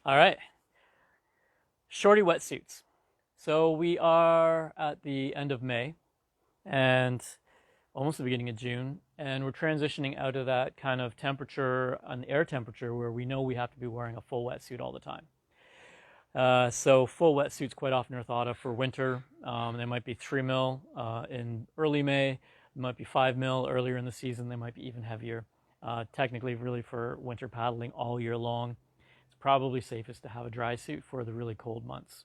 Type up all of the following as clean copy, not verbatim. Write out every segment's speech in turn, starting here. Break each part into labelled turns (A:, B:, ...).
A: All right, Shorty wetsuits. So we are at the end of May and almost the beginning of June, and we're transitioning out of that kind of temperature, an air temperature, where we know we have to be wearing a full wetsuit all the time. So full wetsuits quite often are thought of for winter. They might be 3 mil in early May, they might be 5 mil earlier in the season, they might be even heavier. Technically, really for winter paddling all year long, it's probably safest to have a dry suit for the really cold months.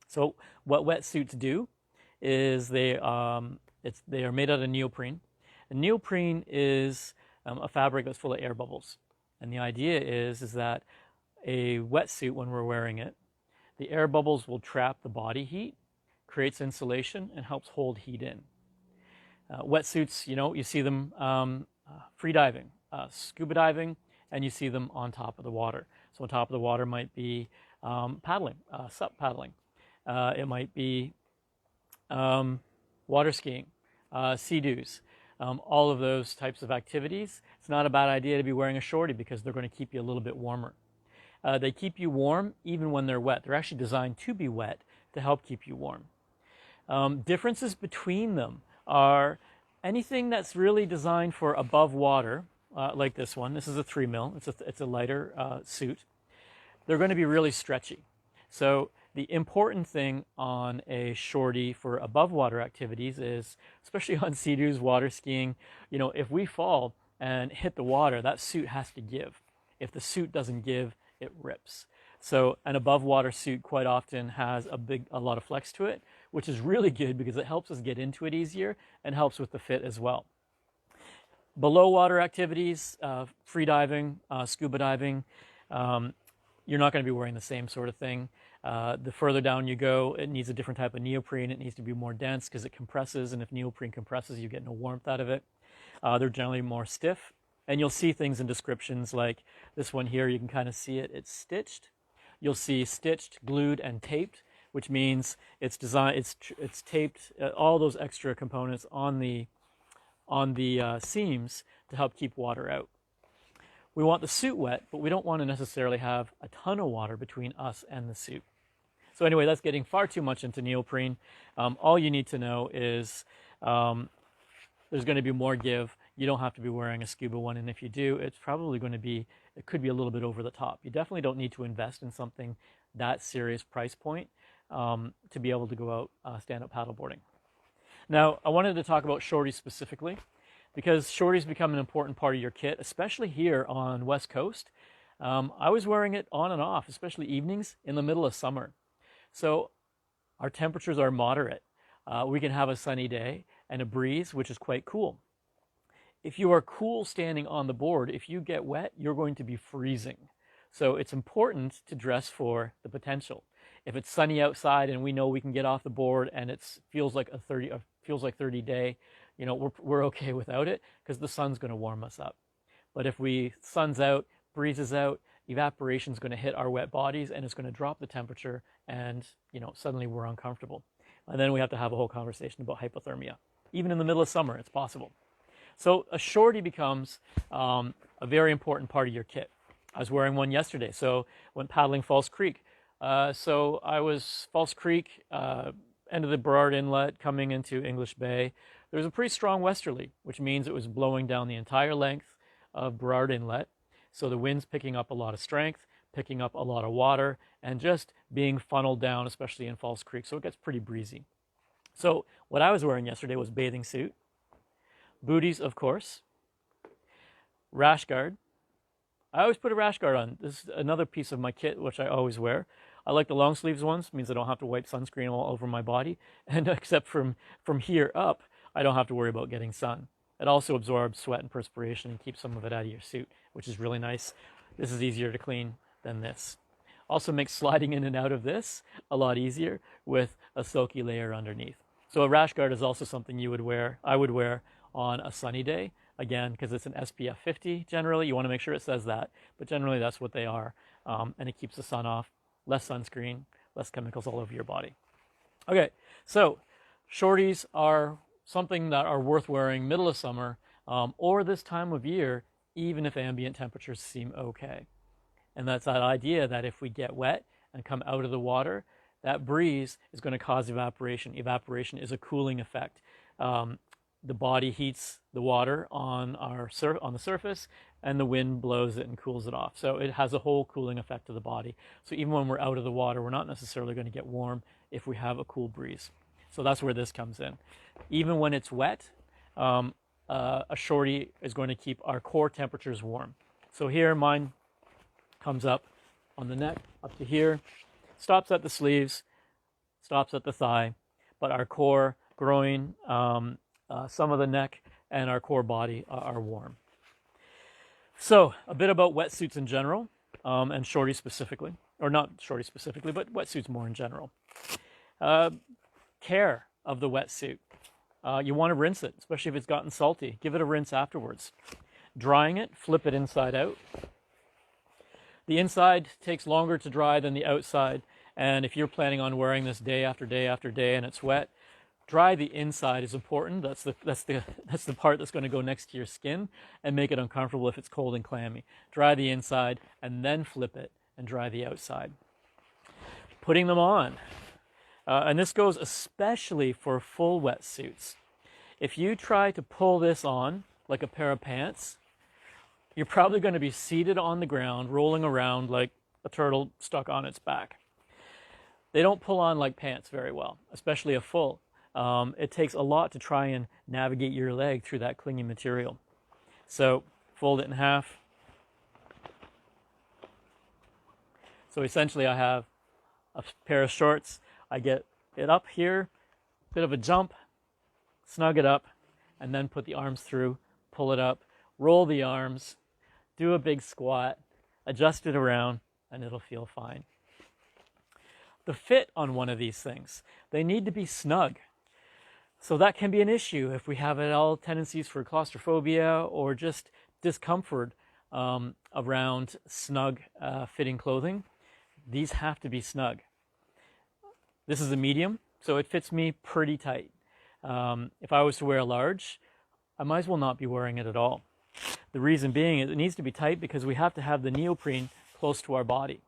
A: So what wetsuits do is they are made out of neoprene. And neoprene is a fabric that's full of air bubbles. And the idea is that a wetsuit, when we're wearing it, the air bubbles will trap the body heat, creates insulation, and helps hold heat in. Wetsuits, you see them free diving, scuba diving, and you see them on top of the water. So on top of the water might be paddling, SUP paddling. It might be water skiing, sea-doos, all of those types of activities. It's not a bad idea to be wearing a shorty because they're going to keep you a little bit warmer. They keep you warm even when they're wet. They're actually designed to be wet to help keep you warm. Differences between them are anything that's really designed for above water, like this one. This is a 3 mil. It's a lighter suit. They're going to be really stretchy. So the important thing on a shorty for above water activities is, especially on sea-doos, water skiing, if we fall and hit the water, that suit has to give. If the suit doesn't give, it rips. So an above water suit quite often has a lot of flex to it, which is really good because it helps us get into it easier and helps with the fit as well. Below water activities, free diving, scuba diving, you're not going to be wearing the same sort of thing. The further down you go, it needs a different type of neoprene. It needs to be more dense because it compresses, and if neoprene compresses, you get no warmth out of it. They're generally more stiff, and you'll see things in descriptions like this one here. You can kind of see it. It's stitched. You'll see stitched, glued, and taped, which means it's designed. It's taped. All those extra components on the seams to help keep water out. We want the suit wet, but we don't want to necessarily have a ton of water between us and the suit. So anyway, that's getting far too much into neoprene. All you need to know is there's going to be more give. You don't have to be wearing a scuba one, and if you do, it's probably going to be, it could be a little bit over the top. You definitely don't need to invest in something that serious price point to be able to go out stand-up paddleboarding. Now, I wanted to talk about shorties specifically, because shorties become an important part of your kit, especially here on West Coast. I was wearing it on and off, especially evenings in the middle of summer. So our temperatures are moderate. We can have a sunny day and a breeze, which is quite cool. If you are cool standing on the board, if you get wet, you're going to be freezing. So it's important to dress for the potential. If it's sunny outside and we know we can get off the board and it feels like 30 day, we're okay without it because the sun's going to warm us up. But if sun's out, breeze is out, evaporation's going to hit our wet bodies and it's going to drop the temperature, and suddenly we're uncomfortable. And then we have to have a whole conversation about hypothermia. Even in the middle of summer, it's possible. So a shorty becomes a very important part of your kit. I was wearing one yesterday, so went paddling False Creek. So I was False Creek, end of the Burrard Inlet, coming into English Bay. There was a pretty strong westerly, which means it was blowing down the entire length of Burrard Inlet. So the wind's picking up a lot of strength, picking up a lot of water, and just being funneled down, especially in False Creek. So it gets pretty breezy. So what I was wearing yesterday was bathing suit, booties, of course, rash guard. I always put a rash guard on. This is another piece of my kit, which I always wear. I like the long sleeves ones, means I don't have to wipe sunscreen all over my body. And except from here up, I don't have to worry about getting sun. It also absorbs sweat and perspiration and keeps some of it out of your suit, which is really nice. This is easier to clean than this. Also makes sliding in and out of this a lot easier with a silky layer underneath. So a rash guard is also something I would wear on a sunny day. Again, because it's an SPF 50 generally. You want to make sure it says that, but generally that's what they are. And it keeps the sun off, less sunscreen, less chemicals all over your body. Okay, so shorties are something that are worth wearing middle of summer or this time of year, even if ambient temperatures seem okay. And that's that idea that if we get wet and come out of the water, that breeze is going to cause evaporation. Evaporation is a cooling effect. The body heats the water on the surface, and the wind blows it and cools it off. So it has a whole cooling effect to the body. So even when we're out of the water, we're not necessarily going to get warm if we have a cool breeze. So that's where this comes in. Even when it's wet, a shorty is going to keep our core temperatures warm. So here mine comes up on the neck, up to here, stops at the sleeves, stops at the thigh, but our core, groin, some of the neck, and our core body are warm. So a bit about wetsuits in general, and shorty specifically, or not shorty specifically, but wetsuits more in general. Care of the wetsuit. You want to rinse it, especially if it's gotten salty. Give it a rinse afterwards. Drying it, flip it inside out. The inside takes longer to dry than the outside, and if you're planning on wearing this day after day after day and it's wet, dry the inside is important. That's the part that's going to go next to your skin and make it uncomfortable if it's cold and clammy. Dry the inside and then flip it and dry the outside. Putting them on. And this goes especially for full wetsuits. If you try to pull this on like a pair of pants, you're probably going to be seated on the ground, rolling around like a turtle stuck on its back. They don't pull on like pants very well, especially a full. It takes a lot to try and navigate your leg through that clingy material. So fold it in half. So essentially I have a pair of shorts. I get it up here, bit of a jump, snug it up, and then put the arms through, pull it up, roll the arms, do a big squat, adjust it around, and it'll feel fine. The fit on one of these things, they need to be snug. So that can be an issue if we have at all tendencies for claustrophobia or just discomfort around snug fitting clothing. These have to be snug. This is a medium, so it fits me pretty tight. If I was to wear a large, I might as well not be wearing it at all. The reason being is it needs to be tight because we have to have the neoprene close to our body.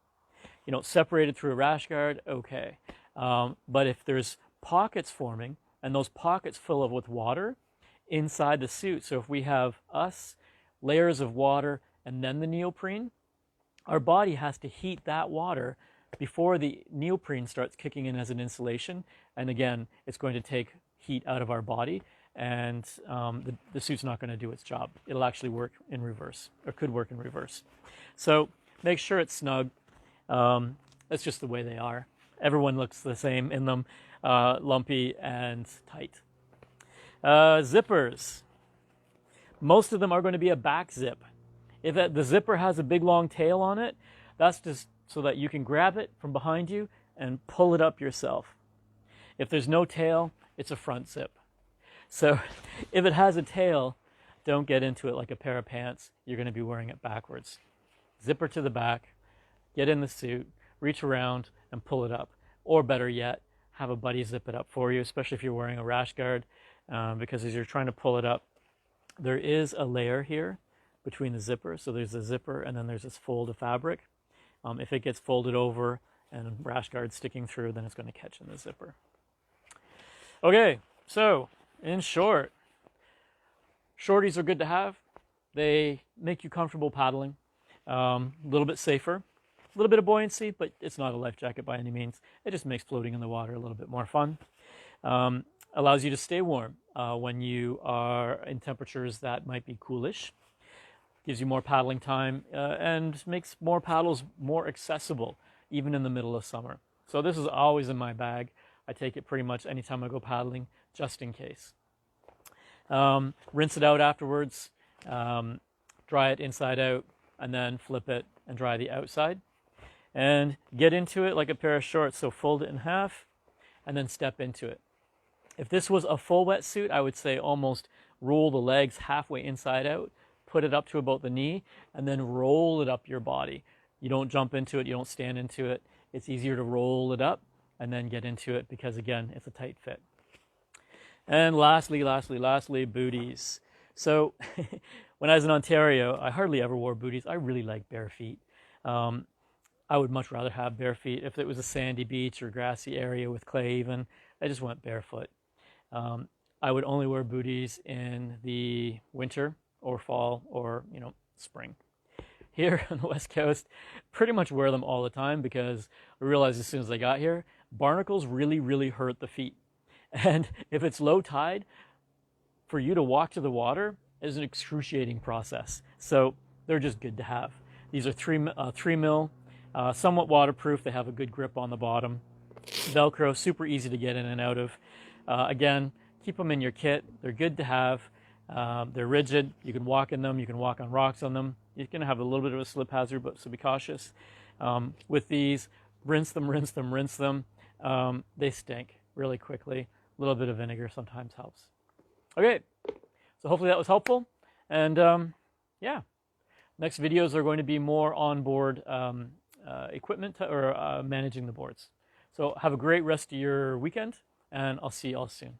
A: You know, separated through a rash guard, okay. But if there's pockets forming, and those pockets fill up with water inside the suit, so if we have layers of water and then the neoprene, our body has to heat that water before the neoprene starts kicking in as an insulation. And again, it's going to take heat out of our body, and the suit's not going to do its job. It'll actually work in reverse, or could work in reverse. So make sure it's snug. That's just the way they are. Everyone looks the same in them, lumpy and tight. Zippers. Most of them are going to be a back zip. If the zipper has a big long tail on it, that's just so that you can grab it from behind you and pull it up yourself. If there's no tail, it's a front zip. So if it has a tail, don't get into it like a pair of pants. You're going to be wearing it backwards. Zipper to the back, get in the suit, reach around and pull it up. Or better yet, have a buddy zip it up for you, especially if you're wearing a rash guard, because as you're trying to pull it up, there is a layer here between the zipper. So there's a zipper and then there's this fold of fabric. If it gets folded over and rash guard sticking through, then it's going to catch in the zipper. Okay, so in short, shorties are good to have. They make you comfortable paddling, a little bit safer, a little bit of buoyancy, but it's not a life jacket by any means. It just makes floating in the water a little bit more fun. Allows you to stay warm when you are in temperatures that might be coolish. Gives you more paddling time and makes more paddles more accessible, even in the middle of summer. So this is always in my bag. I take it pretty much anytime I go paddling, just in case. Rinse it out afterwards, dry it inside out, and then flip it and dry the outside. And get into it like a pair of shorts, so fold it in half and then step into it. If this was a full wetsuit, I would say almost roll the legs halfway inside out, put it up to about the knee, and then roll it up your body. You don't jump into it, you don't stand into it. It's easier to roll it up and then get into it because, again, it's a tight fit. And lastly, booties. So when I was in Ontario, I hardly ever wore booties. I really like bare feet. I would much rather have bare feet. If it was a sandy beach or grassy area with clay even, I just went barefoot. I would only wear booties in the winter or fall or, spring. Here on the West Coast, pretty much wear them all the time because I realized as soon as I got here, barnacles really, really hurt the feet. And if it's low tide, for you to walk to the water is an excruciating process. So they're just good to have. These are 3 mil, somewhat waterproof. They have a good grip on the bottom. Velcro, super easy to get in and out of. Again, keep them in your kit. They're good to have. They're rigid. You can walk in them. You can walk on rocks on them. You're going to have a little bit of a slip hazard, so be cautious. With these, rinse them, rinse them, rinse them. They stink really quickly. A little bit of vinegar sometimes helps. Okay, so hopefully that was helpful. And yeah, next videos are going to be more onboard equipment or managing the boards. So have a great rest of your weekend, and I'll see you all soon.